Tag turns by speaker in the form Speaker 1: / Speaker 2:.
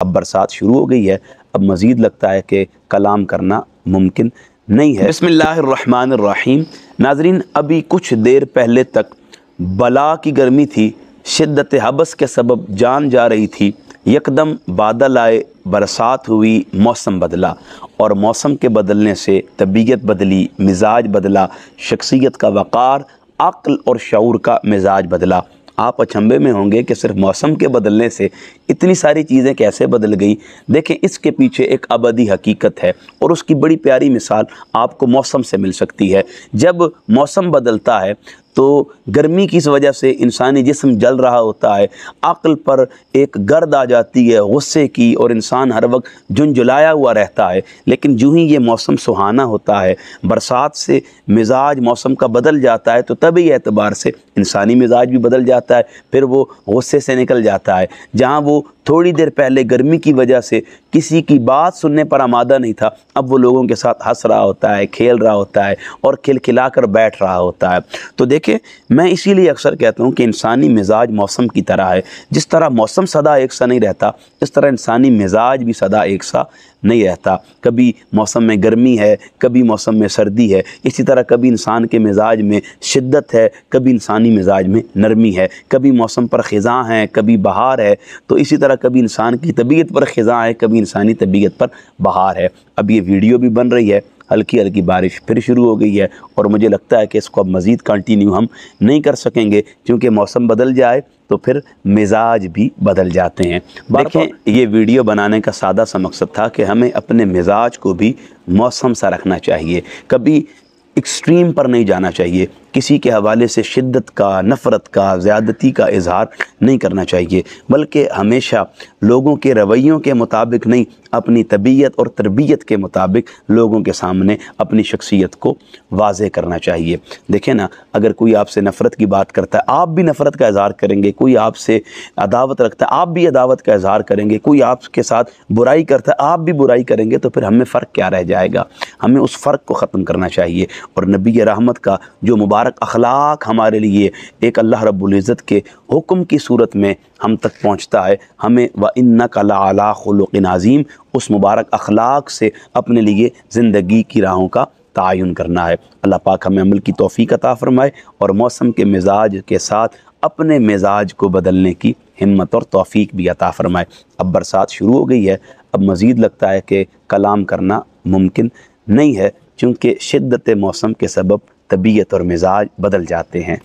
Speaker 1: اب برسات شروع ہو گئی ہے، اب مزید لگتا ہے کہ کلام کرنا ممکن نہیں ہے۔ بسم اللہ الرحمن الرحیم۔ ناظرین، ابھی کچھ دیر پہلے تک بلا کی گرمی تھی، شدت حبس کے سبب جان جا رہی تھی، یکدم بادل آئے، برسات ہوئی، موسم بدلا، اور موسم کے بدلنے سے طبیعت بدلی، مزاج بدلا، شخصیت کا وقار، عقل اور شعور کا مزاج بدلا۔ آپ اچنبھے میں ہوں گے کہ صرف موسم کے بدلنے سے اتنی ساری چیزیں کیسے بدل گئی۔ دیکھیں، اس کے پیچھے ایک ابدی حقیقت ہے، اور اس کی بڑی پیاری مثال آپ کو موسم سے مل سکتی ہے۔ جب موسم بدلتا ہے تو گرمی کی اس وجہ سے انسانی جسم جل رہا ہوتا ہے، عقل پر ایک گرد آ جاتی ہے غصے کی، اور انسان ہر وقت جھنجھلایا ہوا رہتا ہے۔ لیکن جو ہی یہ موسم سہانا ہوتا ہے، برسات سے مزاج موسم کا بدل جاتا ہے، تو طبعی اعتبار سے انسانی مزاج بھی بدل جاتا ہے، پھر وہ غصے سے نکل جاتا ہے۔ جہاں وہ تھوڑی دیر پہلے گرمی کی وجہ سے کسی کی بات سننے پر آمادہ نہیں تھا، اب وہ لوگوں کے ساتھ ہنس رہا ہوتا ہے، کھیل رہا ہوتا ہے، اور کھلکھلا کر بیٹھ رہا ہوتا ہے۔ تو دیکھیں، میں اسی لیے اکثر کہتا ہوں کہ انسانی مزاج موسم کی طرح ہے۔ جس طرح موسم سدا ایک سا نہیں رہتا، اس طرح انسانی مزاج بھی سدا ایک سا نہیں رہتا۔ کبھی موسم میں گرمی ہے، کبھی موسم میں سردی ہے، اسی طرح کبھی انسان کے مزاج میں شدت ہے، کبھی انسانی مزاج میں نرمی ہے، کبھی موسم پر خزاں ہے، کبھی بہار ہے، تو اسی طرح کبھی انسان کی طبیعت پر خزاں ہے، کبھی انسانی طبیعت پر بہار ہے۔ اب یہ ویڈیو بھی بن رہی ہے، ہلکی ہلکی بارش پھر شروع ہو گئی ہے، اور مجھے لگتا ہے کہ اس کو اب مزید کنٹینیو ہم نہیں کر سکیں گے، کیونکہ موسم بدل جائے تو پھر مزاج بھی بدل جاتے ہیں۔ دیکھیں، یہ ویڈیو بنانے کا سادہ سا مقصد تھا کہ ہمیں اپنے مزاج کو بھی موسم سا رکھنا چاہیے، کبھی ایکسٹریم پر نہیں جانا چاہیے، کسی کے حوالے سے شدت کا، نفرت کا، زیادتی کا اظہار نہیں کرنا چاہیے، بلکہ ہمیشہ لوگوں کے رویوں کے مطابق نہیں، اپنی طبیعت اور تربیت کے مطابق لوگوں کے سامنے اپنی شخصیت کو واضح کرنا چاہیے۔ دیکھیں نا، اگر کوئی آپ سے نفرت کی بات کرتا ہے، آپ بھی نفرت کا اظہار کریں گے، کوئی آپ سے عداوت رکھتا ہے، آپ بھی عداوت کا اظہار کریں گے، کوئی آپ کے ساتھ برائی کرتا ہے، آپ بھی برائی کریں گے، تو پھر ہمیں فرق کیا رہ جائے گا؟ ہمیں اس فرق کو ختم کرنا چاہیے، اور نبی رحمت کا جو مبارک اخلاق ہمارے لیے ایک اللہ رب العزت کے حکم کی صورت میں ہم تک پہنچتا ہے، ہمیں وَإِنَّكَ لَعَلَىٰ خُلُقٍ عَظِيمٍ اس مبارک اخلاق سے اپنے لیے زندگی کی راہوں کا تعین کرنا ہے۔ اللہ پاک ہمیں عمل کی توفیق عطا فرمائے، اور موسم کے مزاج کے ساتھ اپنے مزاج کو بدلنے کی ہمت اور توفیق بھی عطا فرمائے۔ اب برسات شروع ہو گئی ہے، اب مزید لگتا ہے کہ کلام کرنا ممکن نہیں ہے، چونکہ شدت موسم کے سبب طبیعت اور مزاج بدل جاتے ہیں۔